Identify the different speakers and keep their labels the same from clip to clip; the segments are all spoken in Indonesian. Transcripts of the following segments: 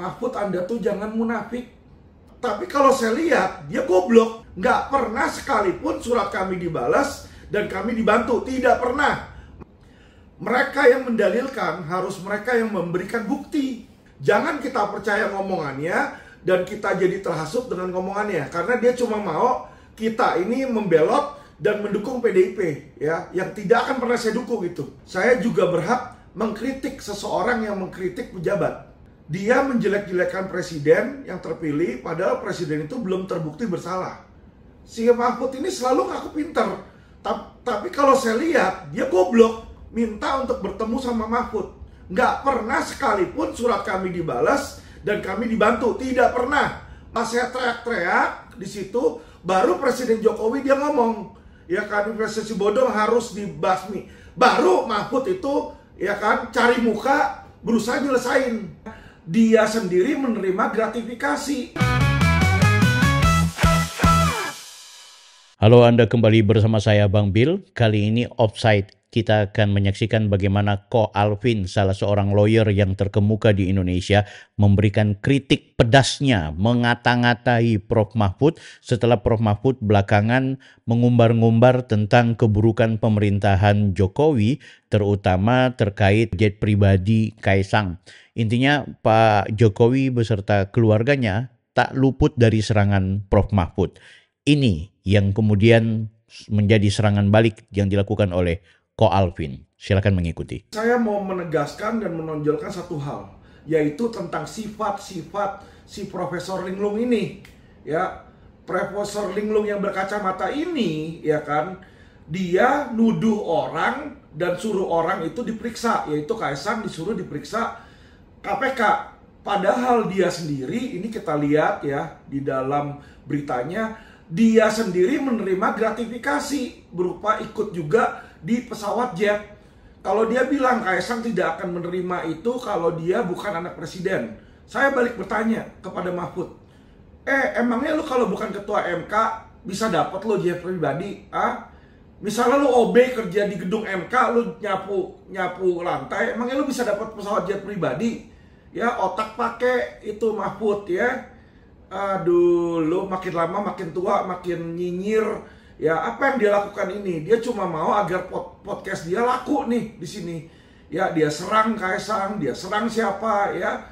Speaker 1: Mahfud, Anda tuh jangan munafik. Tapi kalau saya lihat, dia goblok. Nggak pernah sekalipun surat kami dibalas dan kami dibantu. Tidak pernah. Mereka yang mendalilkan harus mereka yang memberikan bukti. Jangan kita percaya ngomongannya dan kita jadi terhasut dengan ngomongannya. Karena dia cuma mau kita ini membelot dan mendukung PDIP, ya, yang tidak akan pernah saya dukung itu. Saya juga berhak mengkritik seseorang yang mengkritik pejabat. Dia menjelek-jelekan presiden yang terpilih, padahal presiden itu belum terbukti bersalah. Si Mahfud ini selalu ngaku pinter, tapi kalau saya lihat dia goblok, minta untuk bertemu sama Mahfud. Nggak pernah sekalipun surat kami dibalas dan kami dibantu, tidak pernah. Pas saya teriak-teriak di situ, baru Presiden Jokowi dia ngomong, ya kan, investasi bodong harus dibasmi. Baru Mahfud itu, ya kan, cari muka, berusaha nyelesain. Dia sendiri menerima gratifikasi.
Speaker 2: Halo, Anda kembali bersama saya Bang Bill. Kali ini Offside. Kita akan menyaksikan bagaimana Ko Alvin, salah seorang lawyer yang terkemuka di Indonesia, memberikan kritik pedasnya, mengata-ngatai Prof. Mahfud setelah Prof. Mahfud belakangan mengumbar-ngumbar tentang keburukan pemerintahan Jokowi, terutama terkait jet pribadi Kaisang. Intinya Pak Jokowi beserta keluarganya tak luput dari serangan Prof. Mahfud. Ini yang kemudian menjadi serangan balik yang dilakukan oleh Ko Alvin. Silakan mengikuti.
Speaker 1: Saya mau menegaskan dan menonjolkan satu hal, yaitu tentang sifat-sifat si Profesor Linglung ini. Ya, Profesor Linglung yang berkacamata ini, ya kan, dia nuduh orang dan suruh orang itu diperiksa, yaitu Kaisang disuruh diperiksa KPK. Padahal dia sendiri, ini kita lihat ya di dalam beritanya, dia sendiri menerima gratifikasi berupa ikut juga di pesawat jet. Kalau dia bilang Kaisang tidak akan menerima itu kalau dia bukan anak presiden, saya balik bertanya kepada Mahfud, emangnya lu kalau bukan ketua MK bisa dapat lo jet pribadi? Misalnya lu OB kerja di gedung MK, lu nyapu lantai, emangnya lu bisa dapat pesawat jet pribadi? Ya, otak pakai itu Mahfud ya. Aduh, lu makin lama makin tua, makin nyinyir. Ya, apa yang dia lakukan ini? Dia cuma mau agar podcast dia laku nih di sini. Ya, dia serang Kaisang, dia serang siapa ya.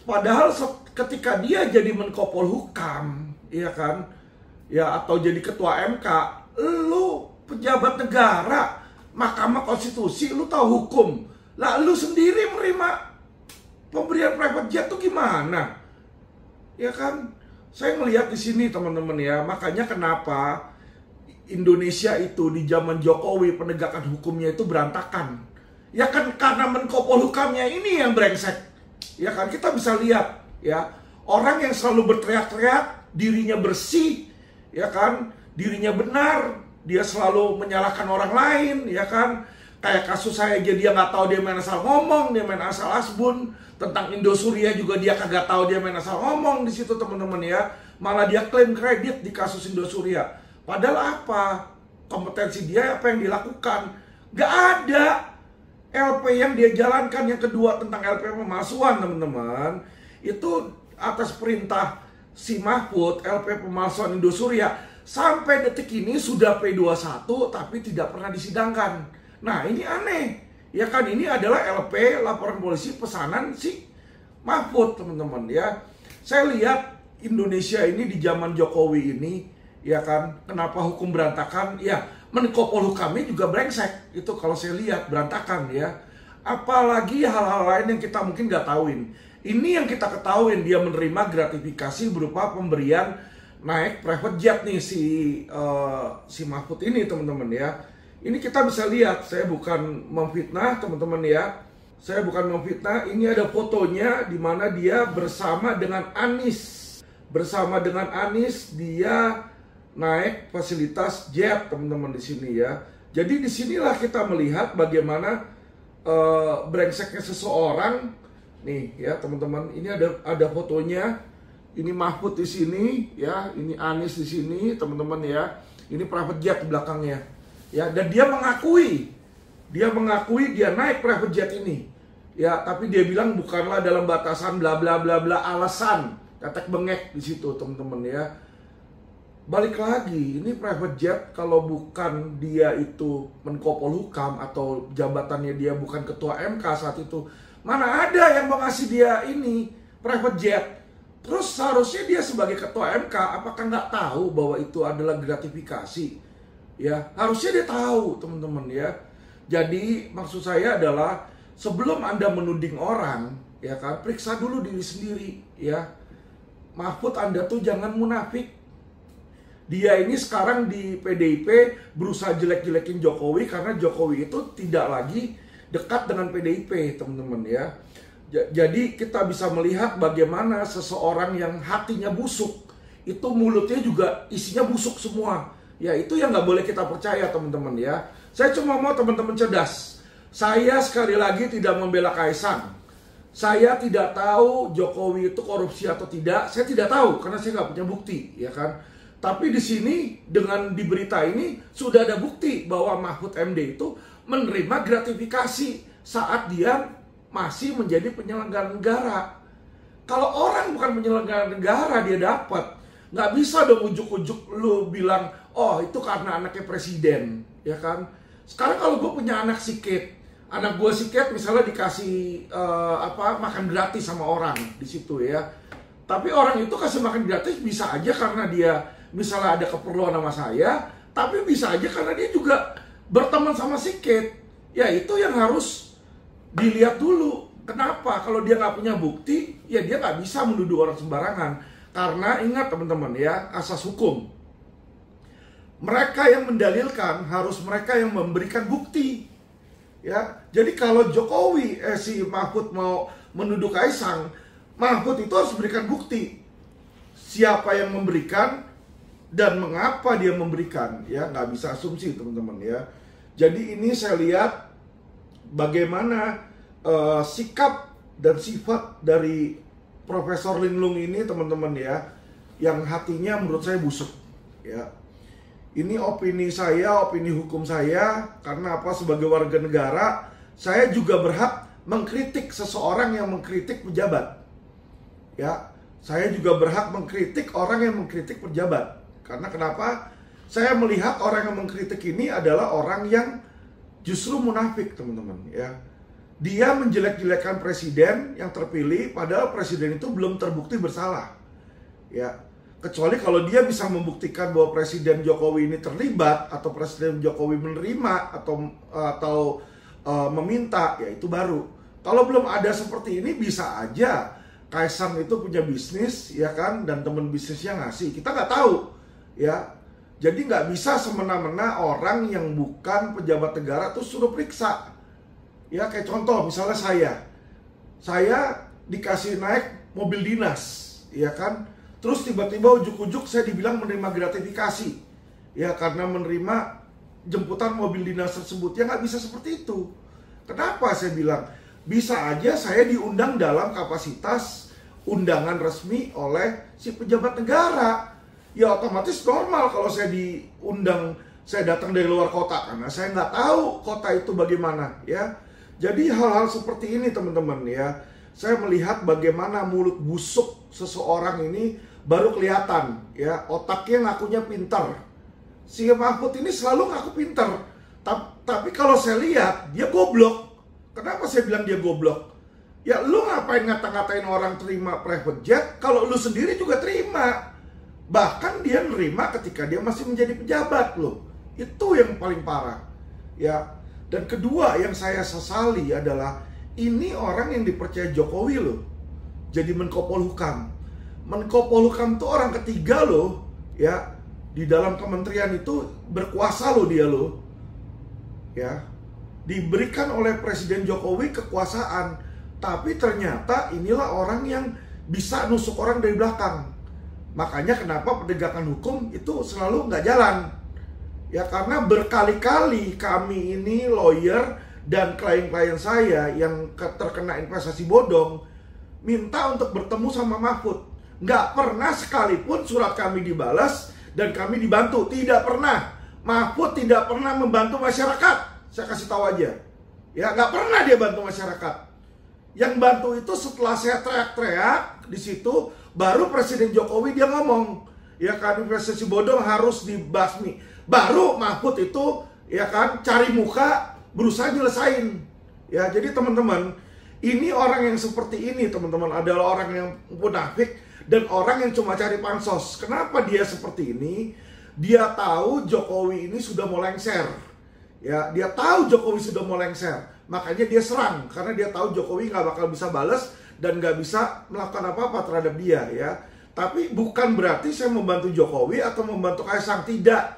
Speaker 1: Padahal ketika dia jadi Menko Polhukam, ya kan? Ya, atau jadi ketua MK, lu pejabat negara, Mahkamah Konstitusi, lu tahu hukum. Lah, lu sendiri menerima pemberian private jet tuh gimana? Ya kan? Saya melihat di sini teman-teman ya, makanya kenapa Indonesia itu di zaman Jokowi penegakan hukumnya itu berantakan. Ya kan karena Menko Polhukamnya ini yang brengsek. Ya kan, kita bisa lihat ya, orang yang selalu berteriak-teriak, dirinya bersih, ya kan, dirinya benar, dia selalu menyalahkan orang lain, ya kan. Kayak kasus saya aja dia nggak tahu, dia main asal ngomong, dia main asal asbun. Tentang Indosuria juga dia kagak tahu, dia main asal ngomong di situ teman-teman ya. Malah dia klaim kredit di kasus Indosuria. Padahal apa? Kompetensi dia, apa yang dilakukan? Gak ada. LP yang dia jalankan, yang kedua tentang LP pemalsuan teman-teman, itu atas perintah si Mahfud, LP pemalsuan Indosuria. Sampai detik ini sudah P21 tapi tidak pernah disidangkan. Nah, ini aneh. Ya kan, ini adalah LP, laporan polisi pesanan si Mahfud teman-teman ya. Saya lihat Indonesia ini di zaman Jokowi ini, ya kan, kenapa hukum berantakan? Ya, Menko Polhukamnya juga brengsek. Itu kalau saya lihat berantakan ya. Apalagi hal-hal lain yang kita mungkin nggak tahuin. Ini yang kita ketahuin, dia menerima gratifikasi berupa pemberian naik private jet nih si Mahfud ini teman-teman ya. Ini kita bisa lihat, saya bukan memfitnah teman-teman ya. Saya bukan memfitnah, ini ada fotonya di mana dia bersama dengan Anies. Bersama dengan Anies dia naik fasilitas jet teman-teman di sini ya. Jadi disinilah kita melihat bagaimana brengseknya seseorang. Nih ya teman-teman, ini ada fotonya. Ini Mahfud di sini ya, ini Anies di sini teman-teman ya. Ini private jet di belakangnya. Ya, dan dia mengakui dia naik private jet ini. Ya, tapi dia bilang bukanlah dalam batasan bla bla bla bla alasan. Tetek bengek di situ, teman-teman ya. Balik lagi, ini private jet kalau bukan dia itu Menko Polhukam atau jabatannya dia bukan ketua MK saat itu, mana ada yang mau ngasih dia ini private jet. Terus seharusnya dia sebagai ketua MK apakah nggak tahu bahwa itu adalah gratifikasi? Ya, harusnya dia tahu, teman-teman ya. Jadi maksud saya adalah sebelum Anda menuding orang, ya kan, periksa dulu diri sendiri ya. Mahfud, Anda tuh jangan munafik. Dia ini sekarang di PDIP berusaha jelek-jelekin Jokowi karena Jokowi itu tidak lagi dekat dengan PDIP, teman-teman ya. Jadi kita bisa melihat bagaimana seseorang yang hatinya busuk, itu mulutnya juga isinya busuk semua. Ya itu yang nggak boleh kita percaya, teman-teman ya. Saya cuma mau teman-teman cerdas. Saya sekali lagi tidak membela Kaisang. Saya tidak tahu Jokowi itu korupsi atau tidak. Saya tidak tahu karena saya nggak punya bukti, ya kan. Tapi di sini dengan di berita ini sudah ada bukti bahwa Mahfud MD itu menerima gratifikasi saat dia masih menjadi penyelenggara negara. Kalau orang bukan penyelenggara negara dia dapat, nggak bisa dong ujuk-ujuk lu bilang, oh itu karena anaknya presiden, ya kan? Sekarang kalau gue punya anak sikit, anak gue sikit misalnya dikasih makan gratis sama orang di situ ya. Tapi orang itu kasih makan gratis bisa aja karena dia misalnya ada keperluan sama saya, tapi bisa aja karena dia juga berteman sama sikit. Ya itu yang harus dilihat dulu. Kenapa? Kalau dia nggak punya bukti, ya dia nggak bisa menuduh orang sembarangan. Karena ingat teman-teman ya, asas hukum. Mereka yang mendalilkan harus mereka yang memberikan bukti. Ya, jadi kalau Jokowi, si Mahfud mau menuduh Kaisang, Mahfud itu harus memberikan bukti. Siapa yang memberikan dan mengapa dia memberikan, ya nggak bisa asumsi, teman-teman ya. Jadi ini saya lihat bagaimana sikap dan sifat dari Profesor Linglung ini, teman-teman ya, yang hatinya menurut saya busuk ya. Ini opini saya, opini hukum saya, karena apa, sebagai warga negara saya juga berhak mengkritik seseorang yang mengkritik pejabat ya. Saya juga berhak mengkritik orang yang mengkritik pejabat. Karena kenapa? Saya melihat orang yang mengkritik ini adalah orang yang justru munafik, teman-teman ya. Dia menjelek-jelekan presiden yang terpilih padahal presiden itu belum terbukti bersalah. Ya, kecuali kalau dia bisa membuktikan bahwa Presiden Jokowi ini terlibat atau Presiden Jokowi menerima atau meminta, ya itu baru. Kalau belum ada seperti ini bisa aja Kaisang itu punya bisnis ya kan, dan teman bisnisnya ngasih. Kita nggak tahu. Ya, jadi nggak bisa semena-mena orang yang bukan pejabat negara tuh suruh periksa. Ya kayak contoh misalnya saya dikasih naik mobil dinas, ya kan? Terus tiba-tiba ujuk-ujuk saya dibilang menerima gratifikasi, ya karena menerima jemputan mobil dinas tersebut. Ya nggak bisa seperti itu. Kenapa saya bilang? Bisa aja saya diundang dalam kapasitas undangan resmi oleh si pejabat negara. Ya otomatis normal kalau saya diundang, saya datang dari luar kota karena saya nggak tahu kota itu bagaimana ya. Jadi hal-hal seperti ini, teman-teman ya, saya melihat bagaimana mulut busuk seseorang ini baru kelihatan ya, otaknya ngakunya pintar. Si Mahfud ini selalu ngaku pintar, tapi kalau saya lihat dia goblok. Kenapa saya bilang dia goblok? Ya lu ngapain ngata-ngatain orang terima private jet kalau lu sendiri juga terima? Bahkan dia nerima ketika dia masih menjadi pejabat loh. Itu yang paling parah. Ya. Dan kedua yang saya sesali adalah ini orang yang dipercaya Jokowi loh. Jadi Menko Polhukam. Menko Polhukam itu orang ketiga loh, ya. Di dalam kementerian itu berkuasa loh dia loh. Ya. Diberikan oleh Presiden Jokowi kekuasaan, tapi ternyata inilah orang yang bisa nusuk orang dari belakang. Makanya kenapa penegakan hukum itu selalu nggak jalan. Ya karena berkali-kali kami ini lawyer dan klien-klien saya yang terkena investasi bodong minta untuk bertemu sama Mahfud. Nggak pernah sekalipun surat kami dibalas dan kami dibantu. Tidak pernah. Mahfud tidak pernah membantu masyarakat. Saya kasih tahu aja. Ya nggak pernah dia bantu masyarakat. Yang bantu itu setelah saya teriak-teriak di situ, baru Presiden Jokowi dia ngomong, ya kan, investasi bodong harus dibasmi. Baru Mahfud itu, ya kan, cari muka, berusaha nyelesain. Ya, jadi teman-teman, ini orang yang seperti ini, teman-teman, adalah orang yang munafik dan orang yang cuma cari pansos. Kenapa dia seperti ini? Dia tahu Jokowi ini sudah mau lengser. Ya, dia tahu Jokowi sudah mau lengser. Makanya dia serang, karena dia tahu Jokowi nggak bakal bisa balas dan nggak bisa melakukan apa-apa terhadap dia, ya. Tapi bukan berarti saya membantu Jokowi atau membantu Kaisang, tidak.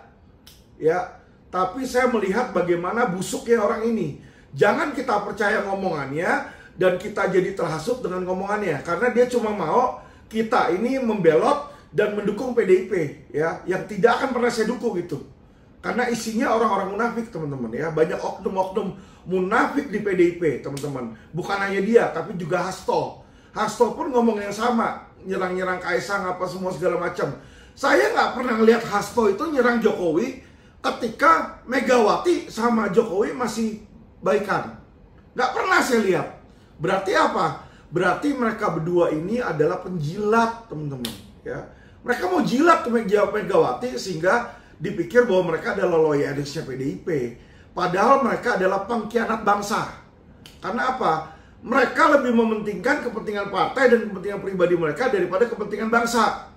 Speaker 1: Ya, tapi saya melihat bagaimana busuknya orang ini. Jangan kita percaya ngomongannya dan kita jadi terhasut dengan ngomongannya, karena dia cuma mau kita ini membelot dan mendukung PDIP, ya, yang tidak akan pernah saya dukung gitu. Karena isinya orang-orang munafik, teman-teman, ya. Banyak oknum-oknum munafik di PDIP, teman-teman. Bukan hanya dia, tapi juga Hasto. Hasto pun ngomong yang sama, nyerang-nyerang Kaisang apa semua segala macam. Saya nggak pernah ngelihat Hasto itu nyerang Jokowi ketika Megawati sama Jokowi masih baikan. Nggak pernah saya lihat. Berarti apa? Berarti mereka berdua ini adalah penjilat, teman-teman, ya. Mereka mau jilat ke Megawati sehingga dipikir bahwa mereka adalah loyalisnya PDIP. Padahal mereka adalah pengkhianat bangsa. Karena apa? Mereka lebih mementingkan kepentingan partai dan kepentingan pribadi mereka daripada kepentingan bangsa.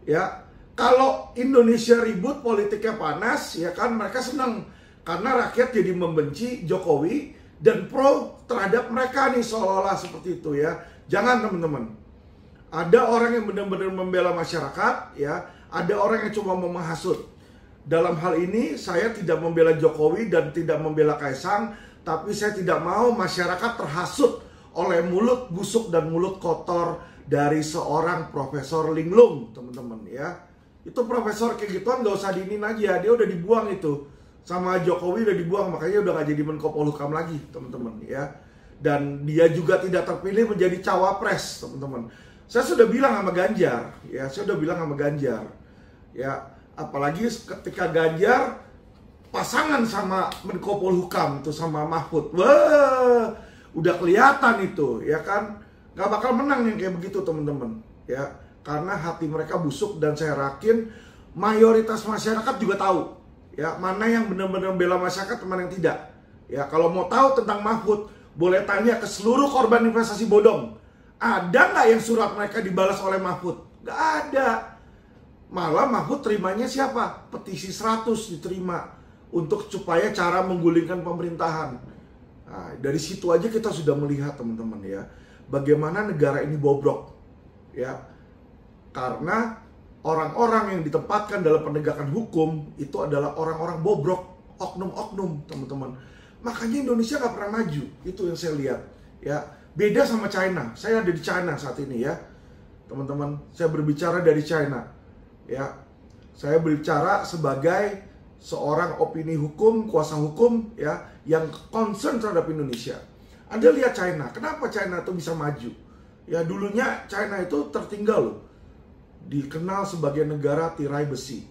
Speaker 1: Ya, kalau Indonesia ribut, politiknya panas, ya kan, mereka senang karena rakyat jadi membenci Jokowi dan pro terhadap mereka nih, seolah-olah seperti itu, ya. Jangan, teman-teman. Ada orang yang benar-benar membela masyarakat, ya. Ada orang yang cuma mau menghasut. Dalam hal ini saya tidak membela Jokowi dan tidak membela Kaisang, tapi saya tidak mau masyarakat terhasut oleh mulut busuk dan mulut kotor dari seorang Profesor Linglung, teman-teman, ya. Itu profesor kayak gituan gak usah diinin aja, dia udah dibuang itu. Sama Jokowi udah dibuang, makanya udah gak jadi Menko Polhukam lagi, teman-teman, ya. Dan dia juga tidak terpilih menjadi cawapres, teman-teman. Saya sudah bilang sama Ganjar, ya, saya sudah bilang sama Ganjar, ya, apalagi ketika Ganjar pasangan sama Menko Polhukam itu, sama Mahfud, wah, udah kelihatan itu, ya kan, gak bakal menang yang kayak begitu, teman-teman, ya. Karena hati mereka busuk dan saya yakin mayoritas masyarakat juga tahu, ya, mana yang benar-benar bela masyarakat, mana yang tidak. Ya, kalau mau tahu tentang Mahfud, boleh tanya ke seluruh korban investasi bodong. Ada nggak yang surat mereka dibalas oleh Mahfud? Nggak ada. Malah Mahfud terimanya siapa? Petisi 100 diterima untuk supaya cara menggulingkan pemerintahan. Nah, dari situ aja kita sudah melihat, teman-teman, ya, bagaimana negara ini bobrok, ya. Karena orang-orang yang ditempatkan dalam penegakan hukum itu adalah orang-orang bobrok, oknum-oknum, teman-teman. Makanya Indonesia nggak pernah maju, itu yang saya lihat, ya. Beda sama China. Saya ada di China saat ini, ya, teman-teman. Saya berbicara dari China, ya. Saya berbicara sebagai seorang opini hukum, kuasa hukum, ya, yang concern terhadap Indonesia. Anda lihat China, kenapa China itu bisa maju? Ya, dulunya China itu tertinggal loh. Dikenal sebagai negara tirai besi.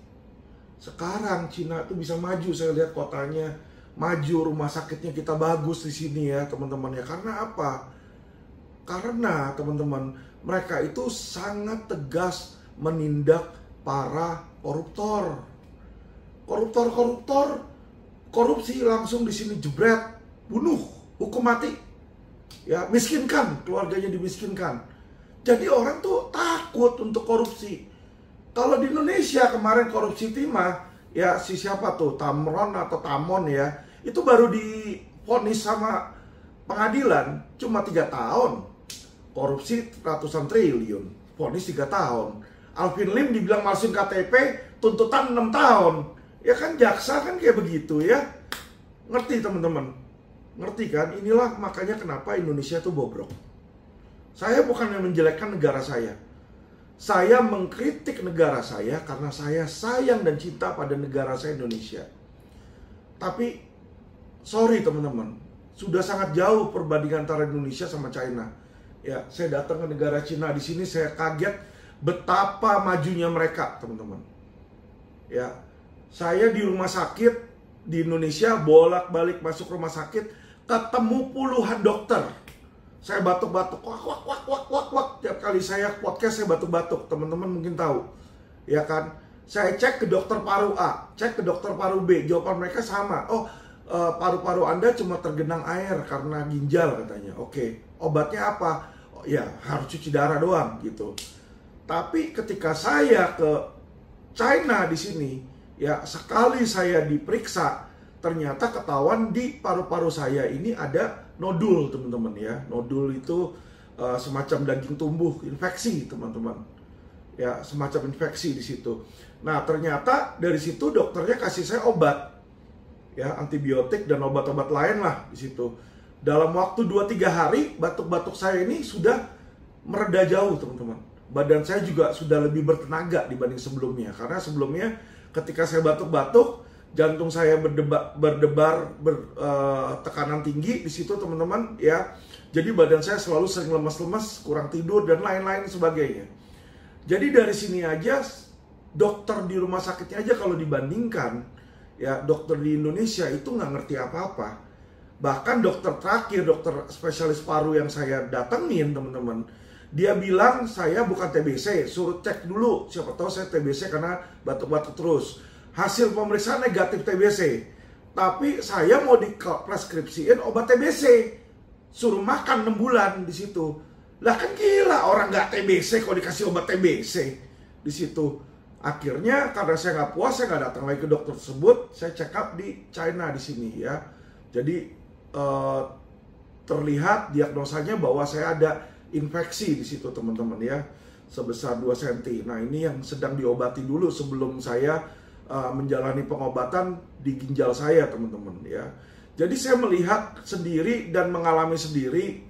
Speaker 1: Sekarang Cina itu bisa maju, saya lihat kotanya maju, rumah sakitnya kita bagus di sini, ya, teman-teman, ya. Karena apa? Karena, teman-teman, mereka itu sangat tegas menindak para koruptor. Koruptor, korupsi langsung di sini jebret, bunuh, hukum mati. Ya, miskinkan, keluarganya dimiskinkan. Jadi orang tuh takut untuk korupsi. Kalau di Indonesia kemarin korupsi timah, ya, si siapa tuh, Tamron atau Tamon, ya, itu baru divonis sama pengadilan cuma 3 tahun. Korupsi ratusan triliun, vonis 3 tahun. Alvin Lim dibilang masukin KTP, tuntutan 6 tahun. Ya kan, jaksa kan kayak begitu, ya. Ngerti, teman-teman? Ngerti kan? Inilah makanya kenapa Indonesia tuh bobrok. Saya bukan yang menjelekkan negara saya. Saya mengkritik negara saya karena saya sayang dan cinta pada negara saya, Indonesia. Tapi, sorry, teman-teman, sudah sangat jauh perbandingan antara Indonesia sama China. Ya, saya datang ke negara Cina, di sini saya kaget betapa majunya mereka, teman-teman. Ya, saya di rumah sakit di Indonesia, bolak-balik masuk rumah sakit, ketemu puluhan dokter. Saya batuk-batuk, wak, wak, wak, wak, wak, wak. Tiap kali saya podcast saya batuk-batuk, teman-teman mungkin tahu. Ya kan? Saya cek ke dokter paru A, cek ke dokter paru B, jawaban mereka sama. Oh, paru-paru Anda cuma tergenang air karena ginjal katanya. Oke, obatnya apa? Oh, ya harus cuci darah doang gitu. Tapi ketika saya ke China di sini, ya sekali saya diperiksa, ternyata ketahuan di paru-paru saya ini ada nodul, teman-teman ya. Nodul itu semacam daging tumbuh, infeksi, teman-teman. Ya, semacam infeksi di situ. Nah, ternyata dari situ dokternya kasih saya obat. Ya, antibiotik dan obat-obat lain lah di situ. Dalam waktu 2-3 hari, batuk-batuk saya ini sudah mereda jauh, teman-teman. Badan saya juga sudah lebih bertenaga dibanding sebelumnya. Karena sebelumnya ketika saya batuk-batuk, jantung saya berdebar, tekanan tinggi di situ, teman-teman ya. Jadi badan saya selalu sering lemas-lemas, kurang tidur dan lain-lain sebagainya. Jadi dari sini aja, dokter di rumah sakitnya aja kalau dibandingkan, ya dokter di Indonesia itu nggak ngerti apa-apa. Bahkan dokter terakhir, dokter spesialis paru yang saya datengin, teman-teman, dia bilang saya bukan TBC, suruh cek dulu, siapa tahu saya TBC karena batuk-batuk terus. Hasil pemeriksaan negatif TBC, tapi saya mau dipreskripsiin obat TBC, suruh makan 6 bulan di situ. Lah kan gila, orang nggak TBC kok dikasih obat TBC di situ. Akhirnya karena saya nggak puas, saya nggak datang lagi ke dokter tersebut, saya check up di China di sini ya. Jadi terlihat diagnosanya bahwa saya ada infeksi di situ, teman-teman ya, sebesar 2 cm. Nah, ini yang sedang diobati dulu sebelum saya menjalani pengobatan di ginjal saya, teman-teman ya. Jadi saya melihat sendiri dan mengalami sendiri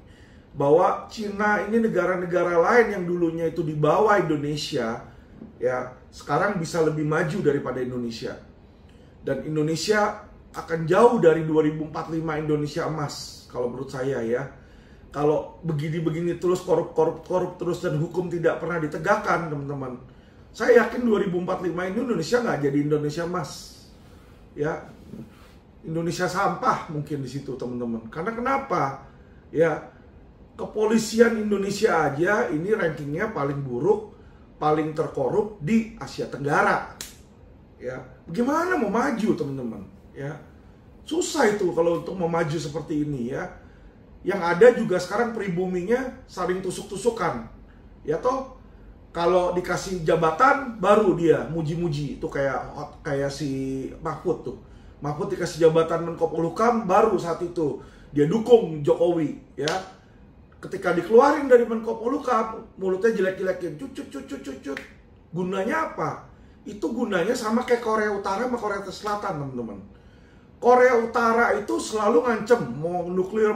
Speaker 1: bahwa Cina ini negara-negara lain yang dulunya itu di bawah Indonesia, ya sekarang bisa lebih maju daripada Indonesia. Dan Indonesia akan jauh dari 2045 Indonesia emas kalau menurut saya ya. Kalau begini-begini terus, korup terus dan hukum tidak pernah ditegakkan, teman-teman, saya yakin 2045 ini Indonesia nggak jadi Indonesia emas, ya Indonesia sampah mungkin di situ, teman-teman. Karena kenapa? Ya kepolisian Indonesia aja ini rankingnya paling buruk, paling terkorup di Asia Tenggara. Ya, bagaimana mau maju, teman-teman? Ya, susah itu kalau untuk mau maju seperti ini ya. Yang ada juga sekarang pribuminya saling tusuk-tusukan. Ya toh, kalau dikasih jabatan baru dia muji-muji. Itu kayak si Mahfud tuh. Mahfud dikasih jabatan Menko Polhukam baru saat itu dia dukung Jokowi ya. Ketika dikeluarin dari Menko Polhukam, mulutnya jelek-jelekin, cut. Gunanya apa? Itu gunanya sama kayak Korea Utara sama Korea Selatan, teman-teman. Korea Utara itu selalu ngancem mau nuklir.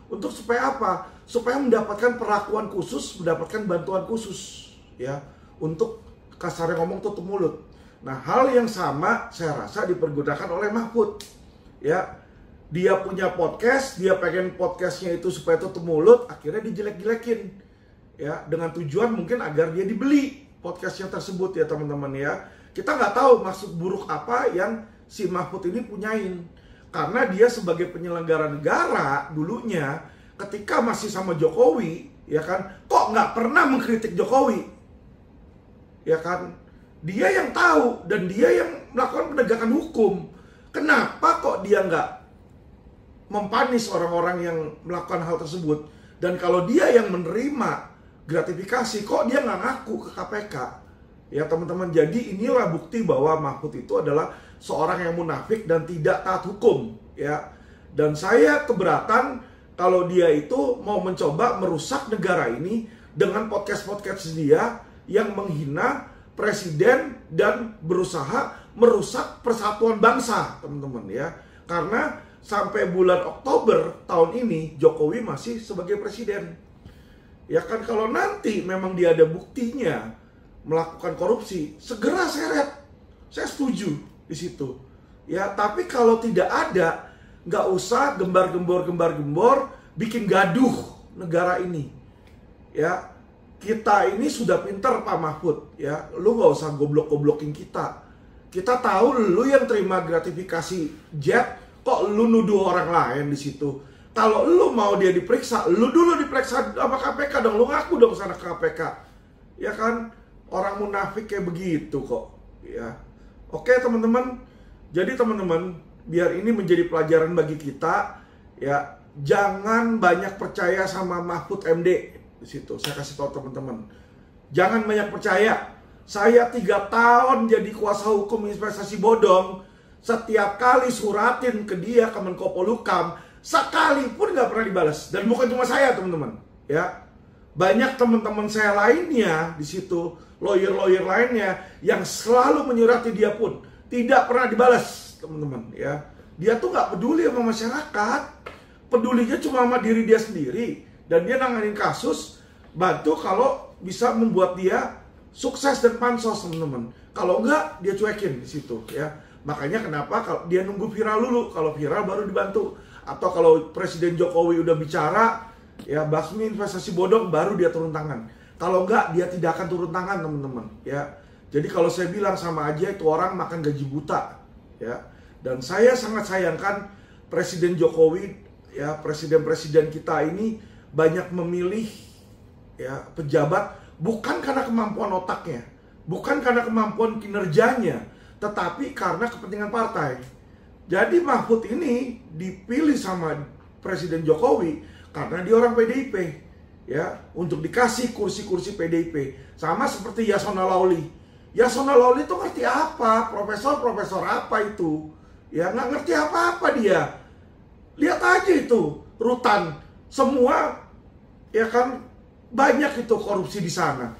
Speaker 1: Untuk supaya apa? Supaya mendapatkan perlakuan khusus, mendapatkan bantuan khusus ya, untuk kasarnya ngomong tutup mulut. Nah, hal yang sama saya rasa dipergunakan oleh Mahfud. Ya, dia punya podcast, dia pengen podcastnya itu supaya tutup mulut, akhirnya dijelek-jelekin. Ya, dengan tujuan mungkin agar dia dibeli podcastnya tersebut ya, teman-teman ya. Kita nggak tahu maksud buruk apa yang si Mahfud ini punyain. Karena dia sebagai penyelenggara negara dulunya, ketika masih sama Jokowi, ya kan, kok nggak pernah mengkritik Jokowi, ya kan? Dia yang tahu dan dia yang melakukan penegakan hukum. Kenapa kok dia nggak mempanis orang-orang yang melakukan hal tersebut? Dan kalau dia yang menerima gratifikasi, kok dia nggak ngaku ke KPK? Ya teman-teman, jadi inilah bukti bahwa Mahfud itu adalah seorang yang munafik dan tidak taat hukum, ya. Dan saya keberatan kalau dia itu mau mencoba merusak negara ini dengan podcast-podcast dia yang menghina presiden dan berusaha merusak persatuan bangsa, teman-teman ya. Karena sampai bulan Oktober tahun ini Jokowi masih sebagai presiden. Ya kan, kalau nanti memang dia ada buktinya melakukan korupsi, segera seret. Saya setuju di situ. Ya, tapi kalau tidak ada, nggak usah gembar-gembor bikin gaduh negara ini. Ya, kita ini sudah pintar Pak Mahfud. Ya, lu nggak usah goblok-goblokin kita. Kita tahu lu yang terima gratifikasi jet, kok lu nuduh orang lain di situ. Kalau lu mau dia diperiksa, lu dulu diperiksa sama KPK dong, lu ngaku dong sana ke KPK. Ya kan? Orang munafik kayak begitu kok. Ya. Oke teman-teman. Jadi teman-teman, biar ini menjadi pelajaran bagi kita, ya, jangan banyak percaya sama Mahfud MD di situ. Saya kasih tahu teman-teman. Jangan banyak percaya. Saya 3 tahun jadi kuasa hukum investasi bodong. Setiap kali suratin ke dia, ke Menko Polhukam, sekalipun nggak pernah dibalas. Dan bukan cuma saya teman-teman, ya, banyak teman-teman saya lainnya di situ, lawyer-lawyer lainnya yang selalu menyurati dia pun tidak pernah dibalas teman-teman, ya. Dia tuh nggak peduli sama masyarakat, pedulinya cuma sama diri dia sendiri, dan dia nanganin kasus, bantu kalau bisa membuat dia sukses dan pansos teman-teman. Kalau enggak dia cuekin di situ, ya. Makanya kenapa kalau dia nunggu viral dulu, kalau viral baru dibantu. Atau kalau Presiden Jokowi udah bicara, ya basmi investasi bodong, baru dia turun tangan. Kalau enggak, dia tidak akan turun tangan teman-teman, ya. Jadi kalau saya bilang sama aja itu orang makan gaji buta, ya. Dan saya sangat sayangkan Presiden Jokowi, ya, presiden-presiden kita ini banyak memilih, ya, pejabat bukan karena kemampuan otaknya, bukan karena kemampuan kinerjanya, tetapi karena kepentingan partai. Jadi Mahfud ini dipilih sama Presiden Jokowi karena dia orang PDIP, ya, untuk dikasih kursi-kursi PDIP. Sama seperti Yasona Lawli. Yasona Lawli itu ngerti apa? Profesor apa itu? Ya, nggak ngerti apa-apa dia. Lihat aja itu rutan, semua, ya kan, banyak itu korupsi di sana.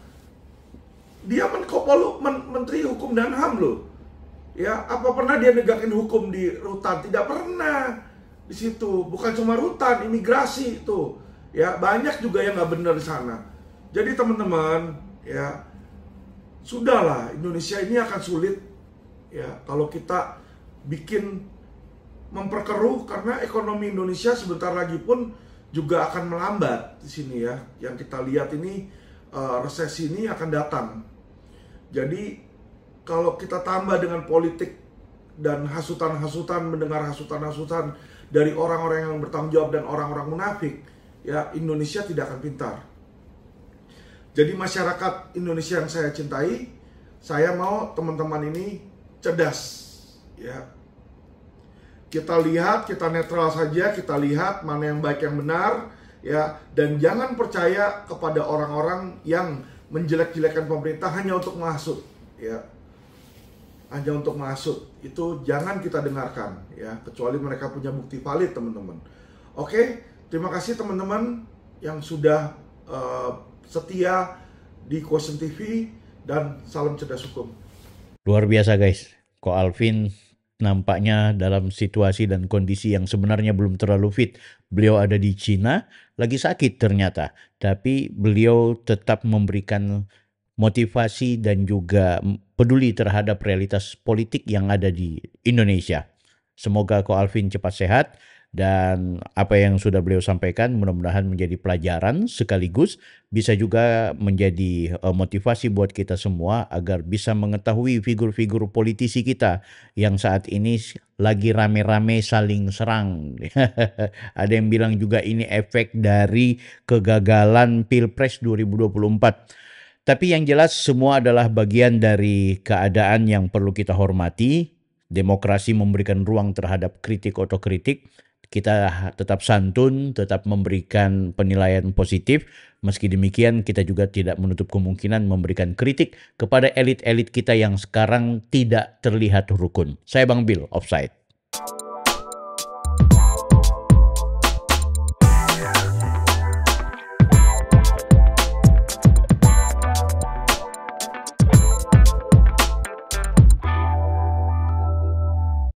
Speaker 1: Dia Menteri Hukum dan HAM loh. Ya, apa pernah dia negakin hukum di rutan? Tidak pernah di situ. Bukan cuma rutan, imigrasi itu. Ya, banyak juga yang nggak benar di sana. Jadi teman-teman, ya, sudahlah, Indonesia ini akan sulit, ya, kalau kita bikin memperkeruh, karena ekonomi Indonesia sebentar lagi pun juga akan melambat di sini, ya. Yang kita lihat ini resesi ini akan datang. Jadi kalau kita tambah dengan politik dan hasutan-hasutan, mendengar hasutan-hasutan dari orang-orang yang bertanggung jawab dan orang-orang munafik, ya, Indonesia tidak akan pintar. Jadi masyarakat Indonesia yang saya cintai, saya mau teman-teman ini cerdas, ya. Kita lihat, kita netral saja, kita lihat mana yang baik yang benar, ya, dan jangan percaya kepada orang-orang yang menjelek-jelekan pemerintah hanya untuk menghasut, ya. Hanya untuk menghasut, itu jangan kita dengarkan, ya, kecuali mereka punya bukti valid teman-teman. Oke, terima kasih teman-teman yang sudah setia di Quotient TV, dan salam cerdas hukum.
Speaker 2: Luar biasa guys, Ko Alvin nampaknya dalam situasi dan kondisi yang sebenarnya belum terlalu fit. Beliau ada di Cina, lagi sakit ternyata, tapi beliau tetap memberikan motivasi dan juga peduli terhadap realitas politik yang ada di Indonesia. Semoga Ko Alvin cepat sehat, dan apa yang sudah beliau sampaikan mudah-mudahan menjadi pelajaran sekaligus bisa juga menjadi motivasi buat kita semua agar bisa mengetahui figur-figur politisi kita yang saat ini lagi rame-rame saling serang. Ada yang bilang juga ini efek dari kegagalan Pilpres 2024. Tapi yang jelas semua adalah bagian dari keadaan yang perlu kita hormati. Demokrasi memberikan ruang terhadap kritik otokritik. Kita tetap santun, tetap memberikan penilaian positif. Meski demikian kita juga tidak menutup kemungkinan memberikan kritik kepada elit-elit kita yang sekarang tidak terlihat rukun. Saya Bang Bill, Offside.